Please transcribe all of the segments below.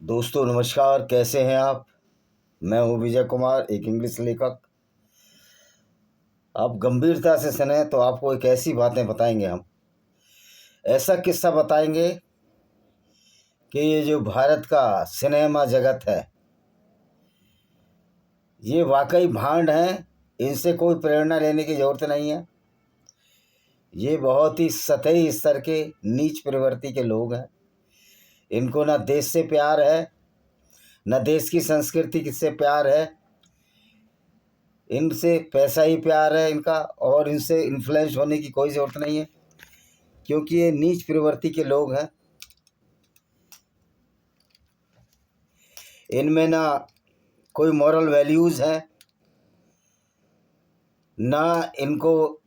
दोस्तों नमस्कार, कैसे हैं आप। मैं हूं विजय कुमार, एक इंग्लिश लेखक। आप गंभीरता से सुने तो आपको एक ऐसी बातें बताएंगे, हम ऐसा किस्सा बताएंगे कि ये जो भारत का सिनेमा जगत है, ये वाकई भांड हैं। इनसे कोई प्रेरणा लेने की ज़रूरत नहीं है। ये बहुत ही सतही स्तर के नीच प्रवृत्ति के लोग हैं। इनको ना देश से प्यार है, न देश की संस्कृति से प्यार है। इनसे पैसा ही प्यार है इनका, और इनसे इन्फ्लुएंस होने की कोई ज़रूरत नहीं है, क्योंकि ये नीच प्रवृत्ति के लोग हैं। इनमें ना कोई मॉरल वैल्यूज़ हैं, ना इनको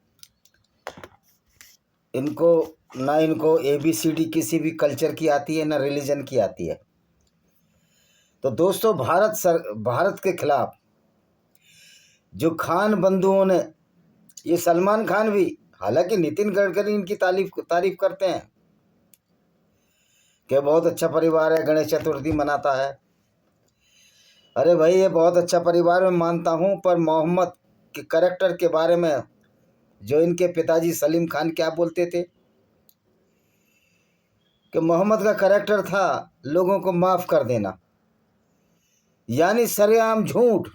ABCD किसी भी कल्चर की आती है, ना रिलीजन की आती है। तो दोस्तों, भारत के खिलाफ जो खान बंधुओं ने, ये सलमान खान भी, हालांकि नितिन गडकरी इनकी तारीफ करते हैं कि बहुत अच्छा परिवार है, गणेश चतुर्थी मनाता है। अरे भाई, ये बहुत अच्छा परिवार में मानता हूँ, पर मोहम्मद के कैरेक्टर के बारे में जो इनके पिताजी सलीम खान क्या बोलते थे कि मोहम्मद का कैरेक्टर था लोगों को माफ़ कर देना, यानी सरेआम झूठ,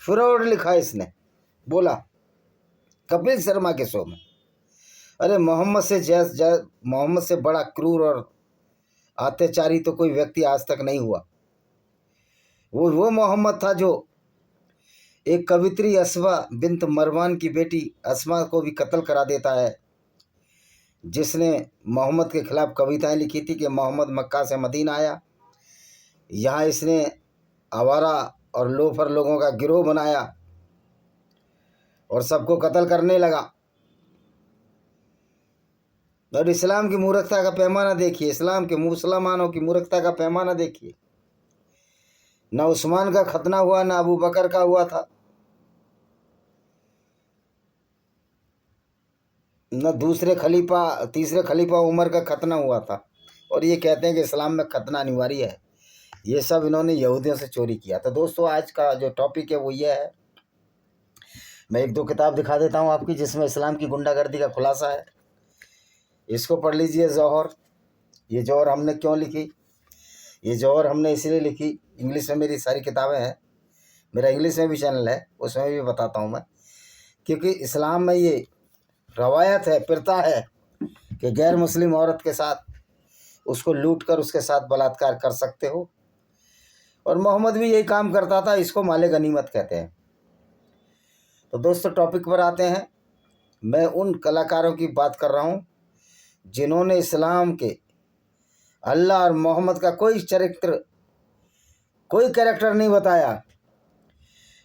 फ्रॉड लिखा इसने, बोला कपिल शर्मा के शो में। अरे मोहम्मद से बड़ा क्रूर और अत्याचारी तो कोई व्यक्ति आज तक नहीं हुआ। वो मोहम्मद था जो एक कवित्री अस्मा बिन्त मरवान की बेटी अस्मा को भी कत्ल करा देता है, जिसने मोहम्मद के खिलाफ कविताएं लिखी थी कि मोहम्मद मक्का से मदीना आया। यहाँ इसने आवारा और लोफर लोगों का गिरोह बनाया और सबको कत्ल करने लगा। और इस्लाम की मूर्खता का पैमाना देखिए, इस्लाम के मुसलमानों की मूर्खता का पैमाना देखिए। न उस्मान का खतना हुआ, न अबू बकर का हुआ था, न तीसरे खलीफा उमर का खतना हुआ था, और ये कहते हैं कि इस्लाम में खतना अनिवार्य है। ये सब इन्होंने यहूदियों से चोरी किया। तो दोस्तों, आज का जो टॉपिक है वो ये है। मैं एक दो किताब दिखा देता हूँ आपकी, जिसमें इस्लाम की गुंडागर्दी का खुलासा है। इसको पढ़ लीजिए, जौहर। ये जौहर हमने क्यों लिखी? ये जौहर हमने इसलिए लिखी, इंग्लिश में मेरी सारी किताबें हैं, मेरा इंग्लिश में भी चैनल है, उसमें भी बताता हूँ मैं, क्योंकि इस्लाम में ये रवायत है, प्रथा है कि गैर मुस्लिम औरत के साथ उसको लूट कर उसके साथ बलात्कार कर सकते हो। और मोहम्मद भी यही काम करता था। इसको माले गनीमत कहते हैं। तो दोस्तों, टॉपिक पर आते हैं। मैं उन कलाकारों की बात कर रहा हूँ जिन्होंने इस्लाम के, अल्लाह और मोहम्मद का कोई कैरेक्टर नहीं बताया,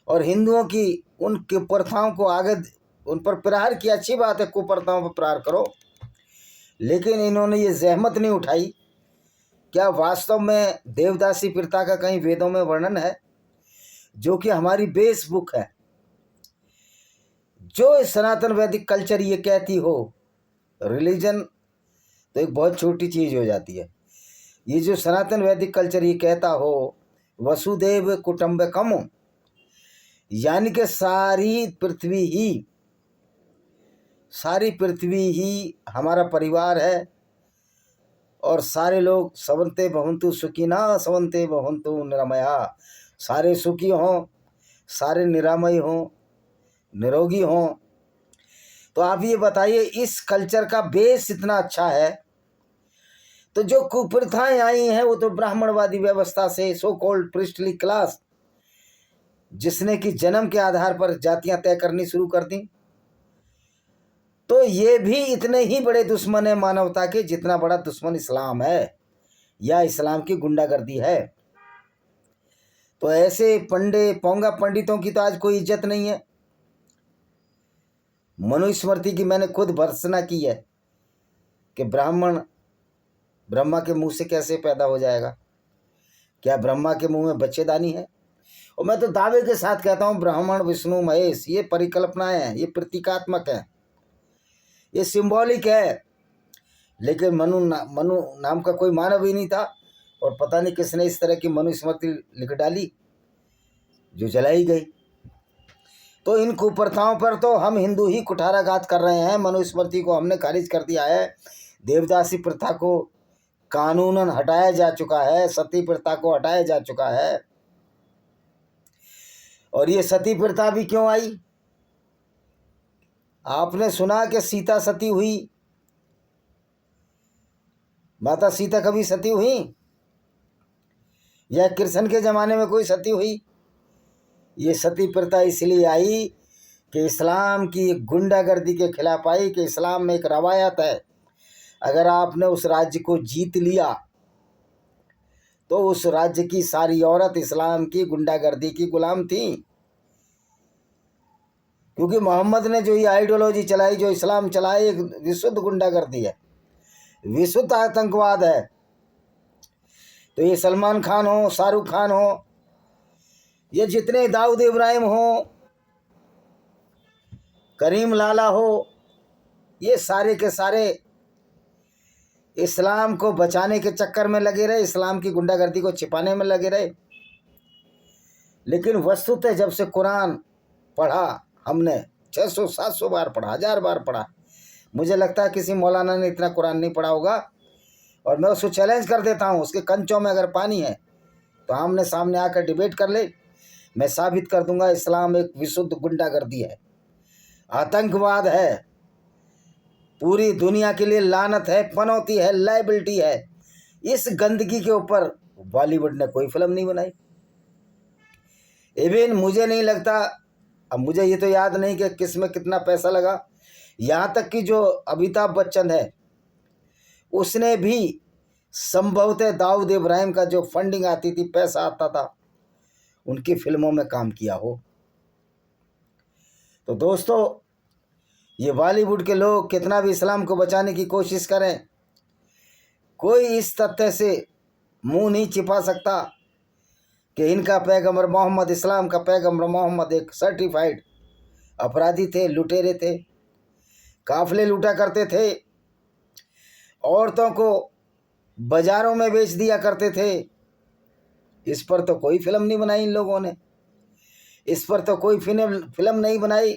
और हिंदुओं की उन कुप्रथाओं को आगे उन पर प्रहार किया। अच्छी बात है, कुप्रथाओं पर प्रहार करो, लेकिन इन्होंने ये जहमत नहीं उठाई। क्या वास्तव में देवदासी प्रथा का कहीं वेदों में वर्णन है, जो कि हमारी बेस बुक है, जो सनातन वैदिक कल्चर ये कहती हो। रिलीजन तो एक बहुत छोटी चीज़ हो जाती है। ये जो सनातन वैदिक कल्चर ये कहता हो वसुदेव कुटुंबकम, यानी कि सारी पृथ्वी ही हमारा परिवार है, और सारे लोग सवंते भवन्तु सुखिना सवंते भवन्तु निरामया, सारे सुखी हों, सारे निरामय हों, निरोगी हों। तो आप ये बताइए, इस कल्चर का बेस इतना अच्छा है, तो जो कुप्रथाएं आई हैं वो तो ब्राह्मणवादी व्यवस्था से, सो कॉल्ड प्रिस्टली क्लास, जिसने कि जन्म के आधार पर जातियां तय करनी शुरू कर दी। तो ये भी इतने ही बड़े दुश्मन है मानवता के, जितना बड़ा दुश्मन इस्लाम है या इस्लाम की गुंडागर्दी है। तो ऐसे पोंगा पंडितों की तो आज कोई इज्जत नहीं है। मनुस्मृति की मैंने खुद भर्त्सना की है कि ब्राह्मण ब्रह्मा के मुंह से कैसे पैदा हो जाएगा? क्या ब्रह्मा के मुंह में बच्चेदानी है? और मैं तो दावे के साथ कहता हूँ, ब्राह्मण विष्णु महेश ये परिकल्पनाएं हैं, ये प्रतीकात्मक हैं, ये सिंबॉलिक है। लेकिन मनु नाम का कोई मानव ही नहीं था और पता नहीं किसने इस तरह की मनुस्मृति लिख डाली जो जलाई गई। तो इन कुप्रथाओं पर तो हम हिंदू ही कुठाराघात कर रहे हैं। मनुस्मृति को हमने खारिज कर दिया है। देवदासी प्रथा को कानूनन हटाया जा चुका है, सती प्रथा को हटाया जा चुका है। और ये सती प्रथा भी क्यों आई? आपने सुना कि सीता सती हुई? माता सीता कभी सती हुई? या कृष्ण के ज़माने में कोई सती हुई? ये सती प्रथा इसलिए आई कि इस्लाम की गुंडागर्दी के खिलाफ आई, कि इस्लाम में एक रवायत है, अगर आपने उस राज्य को जीत लिया तो उस राज्य की सारी औरत इस्लाम की गुंडागर्दी की गुलाम थी। क्योंकि मोहम्मद ने जो ये आइडियोलॉजी चलाई, जो इस्लाम चलाई, एक विशुद्ध गुंडागर्दी है, विशुद्ध आतंकवाद है। तो ये सलमान खान हो, शाहरुख खान हो, ये जितने दाऊद इब्राहिम हो, करीम लाला हो, ये सारे के सारे इस्लाम को बचाने के चक्कर में लगे रहे, इस्लाम की गुंडागर्दी को छिपाने में लगे रहे। लेकिन वस्तुतः जब से कुरान पढ़ा हमने, 600-700 बार पढ़ा, 1000 बार पढ़ा, मुझे लगता है किसी मौलाना ने इतना कुरान नहीं पढ़ा होगा। और मैं उसको चैलेंज कर देता हूँ, उसके कंचों में अगर पानी है तो आमने सामने आकर डिबेट कर ले, मैं साबित कर दूंगा इस्लाम एक विशुद्ध गुंडागर्दी है, आतंकवाद है, पूरी दुनिया के लिए लानत है, पनौती है, लाइबिलिटी है। इस गंदगी के ऊपर बॉलीवुड ने कोई फिल्म नहीं बनाई। इवन मुझे नहीं लगता, अब मुझे ये तो याद नहीं कि किस में कितना पैसा लगा, यहाँ तक कि जो अमिताभ बच्चन है उसने भी संभवतः दाऊद इब्राहिम का जो फंडिंग आती थी, पैसा आता था, उनकी फिल्मों में काम किया हो। तो दोस्तों, ये बॉलीवुड के लोग कितना भी इस्लाम को बचाने की कोशिश करें, कोई इस तथ्य से मुंह नहीं छिपा सकता कि इनका पैगंबर मोहम्मद, इस्लाम का पैगंबर मोहम्मद एक सर्टिफाइड अपराधी थे, लुटेरे थे, काफिले लूटा करते थे, औरतों को बाजारों में बेच दिया करते थे। इस पर तो कोई फिल्म नहीं बनाई इन लोगों ने। इस पर तो कोई फिल्म नहीं बनाई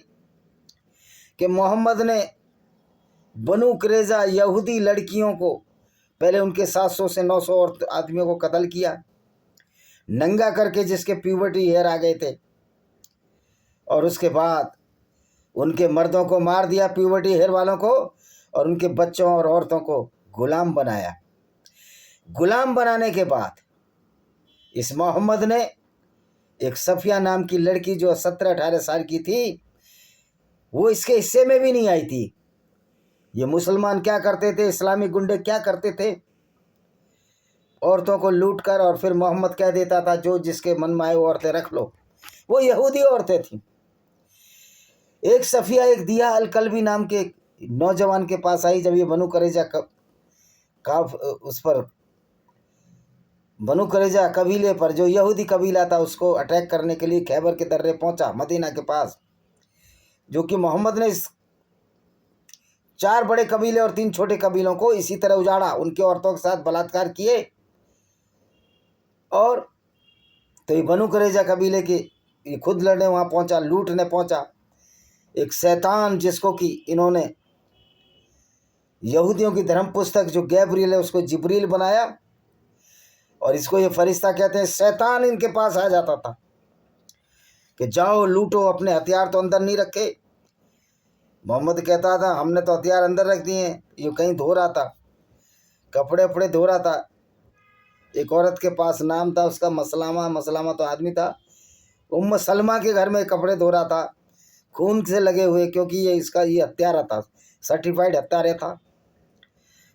कि मोहम्मद ने बनु कुरैज़ा यहूदी लड़कियों को, पहले उनके 700 से 900 आदमियों को कत्ल किया, नंगा करके, जिसके प्यूबर्टी हेयर आ गए थे, और उसके बाद उनके मर्दों को मार दिया, प्यूबर्टी हेयर वालों को, और उनके बच्चों और औरतों को गुलाम बनाया। गुलाम बनाने के बाद इस मोहम्मद ने एक सफिया नाम की लड़की जो 17-18 साल की थी, वो इसके हिस्से में भी नहीं आई थी। ये मुसलमान क्या करते थे, इस्लामी गुंडे क्या करते थे, औरतों को लूट कर, और फिर मोहम्मद कह देता था जो जिसके मन में आए वो औरतें रख लो। वो यहूदी औरतें थीं। एक सफिया, एक दिया अल कल्बी नाम के नौजवान के पास आई, जब ये बनु कुरैज़ा उस पर बनु कुरैज़ा कबीले पर, जो यहूदी कबीला था, उसको अटैक करने के लिए खैबर के दर्रे पहुंचा, मदीना के पास, जो कि मोहम्मद ने 4 बड़े कबीले और 3 छोटे कबीलों को इसी तरह उजाड़ा, उनकी औरतों के साथ बलात्कार किए। और तो ये बनु कुरैज़ा कबीले के ये खुद लड़ने वहाँ पहुँचा, लूटने पहुँचा। एक शैतान जिसको कि इन्होंने यहूदियों की धर्म पुस्तक जो गैब्रियल है उसको जिब्रील बनाया, और इसको ये फरिश्ता कहते हैं। शैतान इनके पास आ जाता था कि जाओ लूटो, अपने हथियार तो अंदर नहीं रखे। मोहम्मद कहता था हमने तो हथियार अंदर रख दिए हैं। ये कहीं धो रहा था, कपड़े वपड़े धो रहा था। एक औरत के पास नाम था उसका मसलामा, मसलामा तो आदमी था, उम्म सलमा के घर में कपड़े धो रहा था, खून से लगे हुए, क्योंकि ये इसका ये हत्यारा था, सर्टिफाइड हत्यारे था।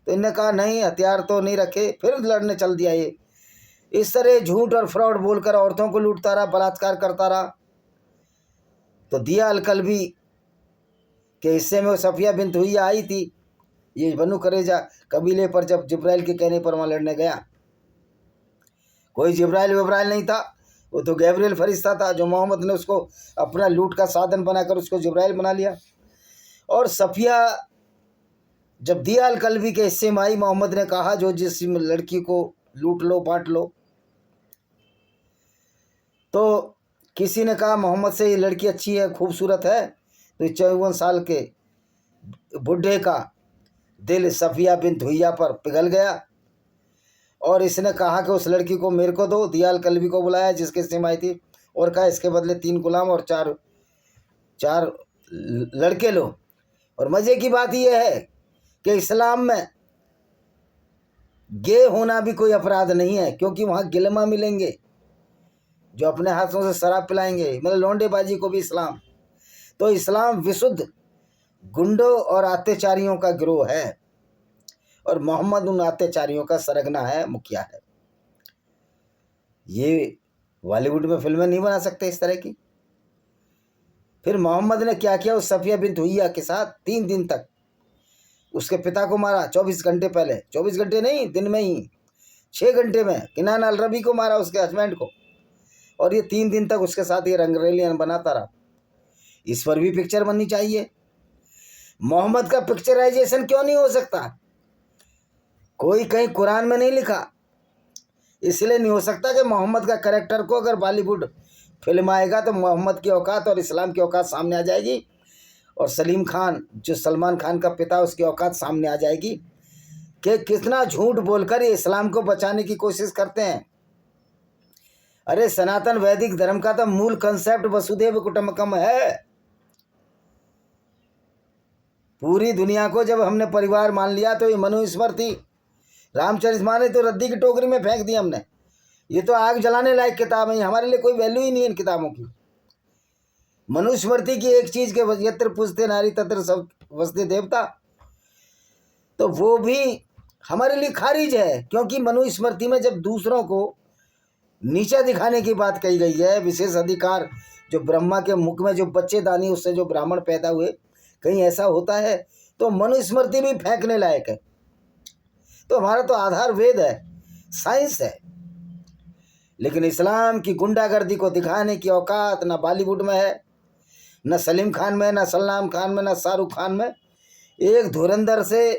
तो इन्होंने कहा नहीं, हथियार तो नहीं रखे, फिर लड़ने चल दिया। ये इस तरह झूठ और फ्रॉड बोलकर औरतों को लूटता रहा, बलात्कार करता रहा। तो दिया अल कल्बी के हिस्से में वो सफिया बिन्त हुय्या आई थी, ये बनु कुरैज़ा कबीले पर, जब जिब्राइल के कहने पर वहाँ लड़ने गया। कोई जिब्राइल विब्राइल नहीं था, वो तो गैब्रियल फरिश्ता था, जो मोहम्मद ने उसको अपना लूट का साधन बनाकर उसको जिब्राइल बना लिया। और सफिया जब दिया अल कल्बी के हिस्से में आई, मोहम्मद ने कहा जो जिस लड़की को लूट लो बांट लो। तो किसी ने कहा मोहम्मद से ये लड़की अच्छी है, खूबसूरत है, तो 54 साल के बुढ़े का दिल सफिया बिन हुइया पर पिघल गया और इसने कहा कि उस लड़की को मेरे को दो। दियाल कल्बी को बुलाया जिसकी सिम आई थी और कहा इसके बदले 3 गुलाम और चार लड़के लो। और मज़े की बात यह है कि इस्लाम में गे होना भी कोई अपराध नहीं है, क्योंकि वहाँ गिलमा मिलेंगे जो अपने हाथों से शराब पिलाएंगे, मतलब लौंडेबाजी को भी इस्लाम। तो इस्लाम विशुद्ध गुंडों और अत्याचारियों का गिरोह है और मोहम्मद उन अत्याचारियों का सरगना है, मुखिया है। ये बॉलीवुड में फिल्में नहीं बना सकते इस तरह की। फिर मोहम्मद ने क्या किया, उस सफिया बिन हुइया के साथ 3 दिन तक उसके पिता को मारा। 24 घंटे पहले, 24 घंटे नहीं, दिन में ही 6 घंटे में किनान अल रबी को मारा, उसके हस्बैंड को। और ये 3 दिन तक उसके साथ ये रंगरेलियन बनाता रहा। इस पर भी पिक्चर बननी चाहिए। मोहम्मद का पिक्चराइजेशन क्यों नहीं हो सकता? कोई कहीं कुरान में नहीं लिखा, इसलिए नहीं हो सकता कि मोहम्मद का कैरेक्टर को अगर बॉलीवुड फिल्म आएगा तो मोहम्मद की औकात और इस्लाम की औकात सामने आ जाएगी, और सलीम खान जो सलमान खान का पिता, उसकी औकात सामने आ जाएगी कि कितना झूठ बोलकर ये इस्लाम को बचाने की कोशिश करते हैं। अरे सनातन वैदिक धर्म का तो मूल कंसेप्ट वसुधैव कुटुंबकम है। पूरी दुनिया को जब हमने परिवार मान लिया तो ये मनुस्मृति, रामचरितमानस तो रद्दी की टोकरी में फेंक दी हमने। ये तो आग जलाने लायक किताब है, हमारे लिए कोई वैल्यू ही नहीं है इन किताबों की। मनुस्मृति की एक चीज के यत्र पूजते नारी तत्र सब वसते देवता, तो वो भी हमारे लिए खारिज है, क्योंकि मनुस्मृति में जब दूसरों को नीचा दिखाने की बात कही गई है, विशेष अधिकार जो ब्रह्मा के मुख में जो बच्चे दानी उससे जो ब्राह्मण पैदा हुए, कहीं ऐसा होता है? तो मनुस्मृति भी फेंकने लायक है। तो हमारा तो आधार वेद है, साइंस है। लेकिन इस्लाम की गुंडागर्दी को दिखाने की औकात ना बॉलीवुड में है, न सलीम खान में, न सलमान खान में, न शाहरुख खान में। एक धुरंधर से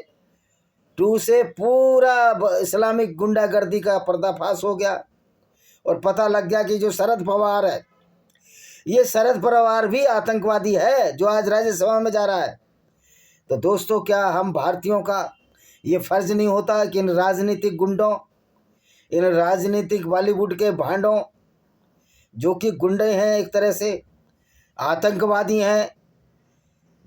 2 से पूरा इस्लामिक गुंडागर्दी का पर्दाफाश हो गया और पता लग गया कि जो शरद पवार है, ये शरद पवार भी आतंकवादी है जो आज राज्यसभा में जा रहा है। तो दोस्तों, क्या हम भारतीयों का ये फर्ज नहीं होता कि इन राजनीतिक गुंडों, इन राजनीतिक बॉलीवुड के भांडों, जो कि गुंडे हैं, एक तरह से आतंकवादी हैं,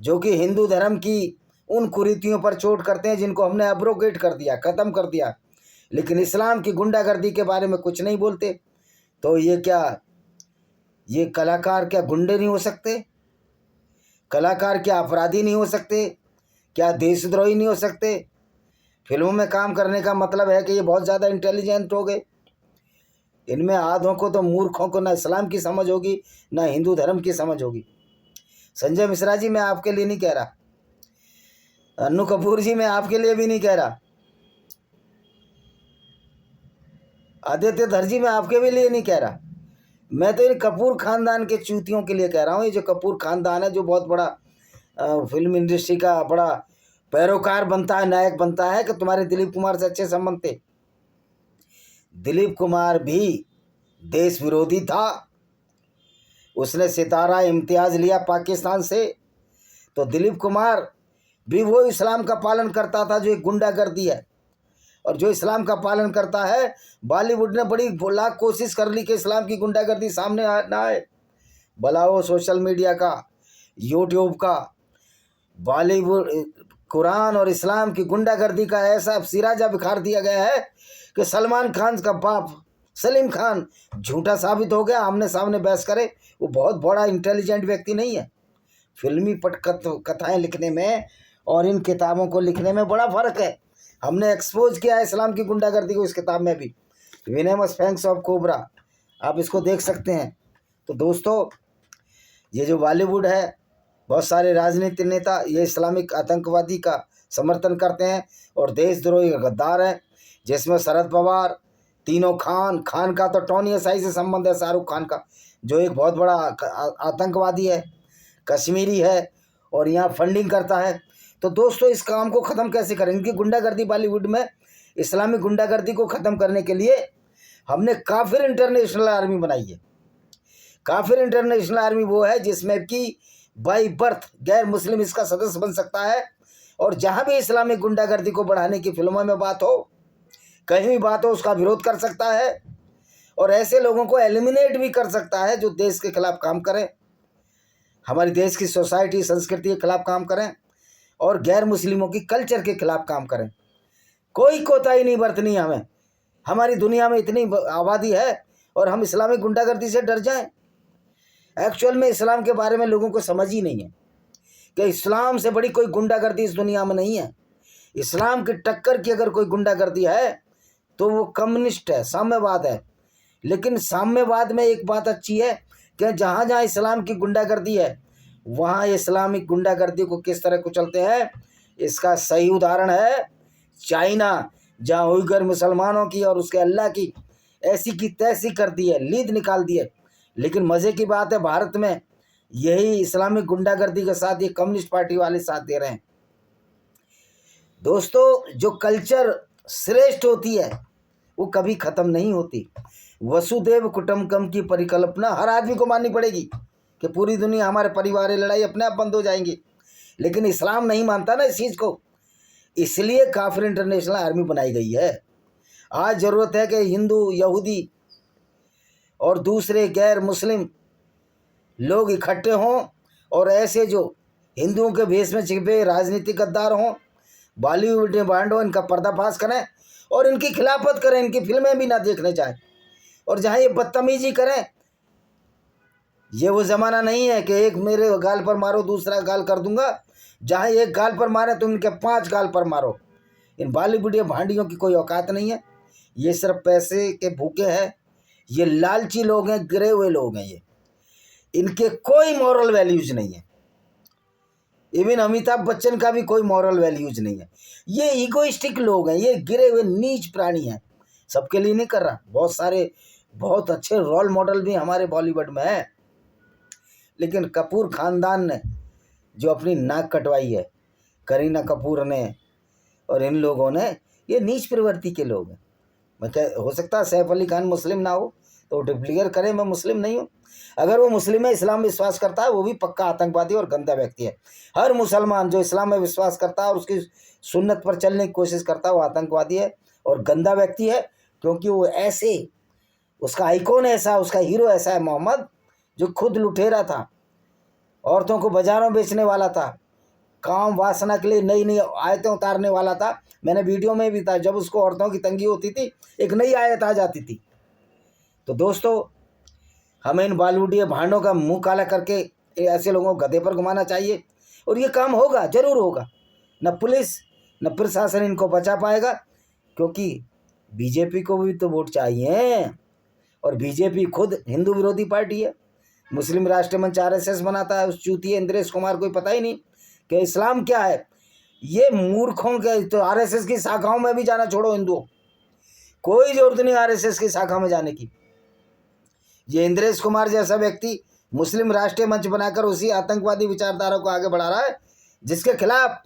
जो कि हिंदू धर्म की उन कुरीतियों पर चोट करते हैं जिनको हमने अब्रोगेट कर दिया, ख़त्म कर दिया, लेकिन इस्लाम की गुंडागर्दी के बारे में कुछ नहीं बोलते। तो ये क्या, ये कलाकार क्या गुंडे नहीं हो सकते? कलाकार क्या अपराधी नहीं हो सकते? क्या देशद्रोही नहीं हो सकते? फिल्मों में काम करने का मतलब है कि ये बहुत ज़्यादा इंटेलिजेंट हो गए। इनमें आधों को तो मूर्खों को ना इस्लाम की समझ होगी ना हिंदू धर्म की समझ होगी। संजय मिश्रा जी, मैं आपके लिए नहीं कह रहा, अन्नू कपूर जी मैं आपके लिए भी नहीं कह रहा, आदित्य धर जी मैं आपके भी लिए नहीं कह रहा, मैं तो इन कपूर खानदान के चूतियों के लिए कह रहा हूँ। ये जो कपूर खानदान है, जो बहुत बड़ा फिल्म इंडस्ट्री का बड़ा पैरोकार बनता है, नायक बनता है, कि तुम्हारे दिलीप कुमार से अच्छे संबंध थे। दिलीप कुमार भी देश विरोधी था, उसने सितारा इम्तियाज़ लिया पाकिस्तान से। तो दिलीप कुमार भी वो इस्लाम का पालन करता था जो एक गुंडागर्दी है, और जो इस्लाम का पालन करता है, बॉलीवुड ने बड़ी लाख कोशिश कर ली कि इस्लाम की गुंडागर्दी सामने ना आए। भला वो सोशल मीडिया का, यूट्यूब का, बॉलीवुड, कुरान और इस्लाम की गुंडागर्दी का ऐसा सिराजा बिखार दिया गया है कि सलमान खान का बाप सलीम खान झूठा साबित हो गया। आमने सामने बहस करे, वो बहुत बड़ा इंटेलिजेंट व्यक्ति नहीं है। फिल्मी कथाएं लिखने में और इन किताबों को लिखने में बड़ा फ़र्क है। हमने एक्सपोज किया है इस्लाम की गुंडागर्दी को इस किताब में भी, विनेमस फैंक्स ऑफ कोबरा, आप इसको देख सकते हैं। तो दोस्तों, ये जो बॉलीवुड है, बहुत सारे राजनीतिक नेता ये इस्लामिक आतंकवादी का समर्थन करते हैं और देशद्रोही गद्दार हैं, जिसमें शरद पवार, तीनों खान का तो टोनी एसाई से संबंध है, शाहरुख खान का जो एक बहुत बड़ा आतंकवादी है, कश्मीरी है और यहाँ फंडिंग करता है। तो दोस्तों, इस काम को ख़त्म कैसे करें? इनकी गुंडागर्दी बॉलीवुड में इस्लामिक गुंडागर्दी को ख़त्म करने के लिए हमने काफिर इंटरनेशनल आर्मी बनाई है। काफिर इंटरनेशनल आर्मी वो है जिसमें कि बाई बर्थ गैर मुस्लिम इसका सदस्य बन सकता है, और जहाँ भी इस्लामिक गुंडागर्दी को बढ़ाने की फिल्मों में बात हो, कहीं भी बात हो, उसका विरोध कर सकता है और ऐसे लोगों को एलिमिनेट भी कर सकता है जो देश के खिलाफ काम करें, हमारी देश की सोसाइटी संस्कृति के खिलाफ काम करें और गैर मुस्लिमों की कल्चर के खिलाफ काम करें। कोई कोताही नहीं बरतनी हमें। हमारी दुनिया में इतनी आबादी है और हम इस्लामिक गुंडागर्दी से डर जाएं? एक्चुअल में इस्लाम के बारे में लोगों को समझ ही नहीं है कि इस्लाम से बड़ी कोई गुंडागर्दी इस दुनिया में नहीं है। इस्लाम की टक्कर की अगर कोई गुंडागर्दी है तो वो कम्युनिस्ट है, साम्यवाद है। लेकिन साम्यवाद में एक बात अच्छी है कि जहाँ जहाँ इस्लाम की गुंडागर्दी है वहाँ इस्लामिक गुंडागर्दी को किस तरह कुचलते हैं। इसका सही उदाहरण है चाइना, जहाँ उइगर मुसलमानों की और उसके अल्लाह की ऐसी की तैसी कर दी है, लीद निकाल दी है। लेकिन मज़े की बात है भारत में यही इस्लामिक गुंडागर्दी के साथ ये कम्युनिस्ट पार्टी वाले साथ दे रहे हैं। दोस्तों, जो कल्चर श्रेष्ठ होती है वो कभी ख़त्म नहीं होती। वसुदेव कुटुंबकम की परिकल्पना हर आदमी को माननी पड़ेगी कि पूरी दुनिया हमारे परिवार लड़ाई अपने आप बंद हो जाएंगी। लेकिन इस्लाम नहीं मानता ना इस चीज़ को, इसलिए काफिर इंटरनेशनल आर्मी बनाई गई है। आज ज़रूरत है कि हिंदू, यहूदी और दूसरे गैर मुस्लिम लोग इकट्ठे हों और ऐसे जो हिंदुओं के भेष में छिपे राजनीतिक गद्दार हों, बॉलीवुड में बांड हो, इनका पर्दाफाश करें और इनकी खिलाफत करें, इनकी फिल्में भी ना देखने जाएं। और जहाँ ये बदतमीजी करें, ये वो ज़माना नहीं है कि एक मेरे गाल पर मारो दूसरा गाल कर दूंगा। जहाँ एक गाल पर मारे तो इनके 5 गाल पर मारो। इन बॉलीवुड या भांडियों की कोई औकात नहीं है। ये सिर्फ पैसे के भूखे हैं, ये लालची लोग हैं, गिरे हुए लोग हैं। ये इनके कोई मॉरल वैल्यूज नहीं है। इवन अमिताभ बच्चन का भी कोई मॉरल वैल्यूज नहीं है। ये ईगोइस्टिक लोग हैं, ये गिरे हुए नीच प्राणी हैं। सबके लिए नहीं कर रहा, बहुत सारे बहुत अच्छे रोल मॉडल भी हमारे बॉलीवुड में हैं। लेकिन कपूर खानदान ने जो अपनी नाक कटवाई है, करीना कपूर ने और इन लोगों ने, ये नीच प्रवृत्ति के लोग हैं। मैं हो सकता है सैफ अली खान मुस्लिम ना हो तो डिक्लेयर करे मैं मुस्लिम नहीं हूँ। अगर वो मुस्लिम है, इस्लाम में विश्वास करता है, वो भी पक्का आतंकवादी और गंदा व्यक्ति है। हर मुसलमान जो इस्लाम में विश्वास करता है और उसकी सुन्नत पर चलने की कोशिश करता है वो आतंकवादी है और गंदा व्यक्ति है। क्योंकि वो ऐसे, उसका आइकॉन ऐसा, उसका हीरो ऐसा है मोहम्मद, जो खुद लुटेरा था, औरतों को बाजारों बेचने वाला था, काम वासना के लिए नई नई आयतें उतारने वाला था। मैंने वीडियो में भी था, जब उसको औरतों की तंगी होती थी एक नई आयत आ जाती थी। तो दोस्तों, हमें इन बॉलीवुड भांडों का मुंह काला करके ऐसे लोगों को गधे पर घुमाना चाहिए और ये काम होगा, जरूर होगा। न पुलिस न प्रशासन इनको बचा पाएगा, क्योंकि बीजेपी को भी तो वोट चाहिए और बीजेपी खुद हिंदू विरोधी पार्टी है। मुस्लिम राष्ट्रीय मंच RSS बनाता है, उस चूतिए इंद्रेश कुमार को पता ही नहीं कि इस्लाम क्या है। ये मूर्खों के तो RSS की शाखाओं में भी जाना छोड़ो, हिंदुओं कोई जरूरत नहीं RSS की शाखा में जाने की। ये इंद्रेश कुमार जैसा व्यक्ति मुस्लिम राष्ट्रीय मंच बनाकर उसी आतंकवादी विचारधारा को आगे बढ़ा रहा है जिसके खिलाफ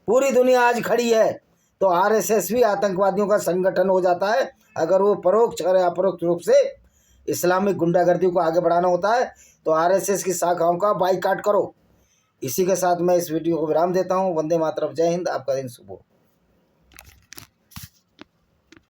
पूरी दुनिया आज खड़ी है। तो RSS भी आतंकवादियों का संगठन हो जाता है अगर वो परोक्ष और अपरोक्ष रूप से इस्लामिक गुंडागर्दी को आगे बढ़ाना होता है। तो RSS की शाखाओं का बाइकाट करो। इसी के साथ मैं इस वीडियो को विराम देता हूँ। वंदे मातरम, जय हिंद, आपका दिन शुभ हो।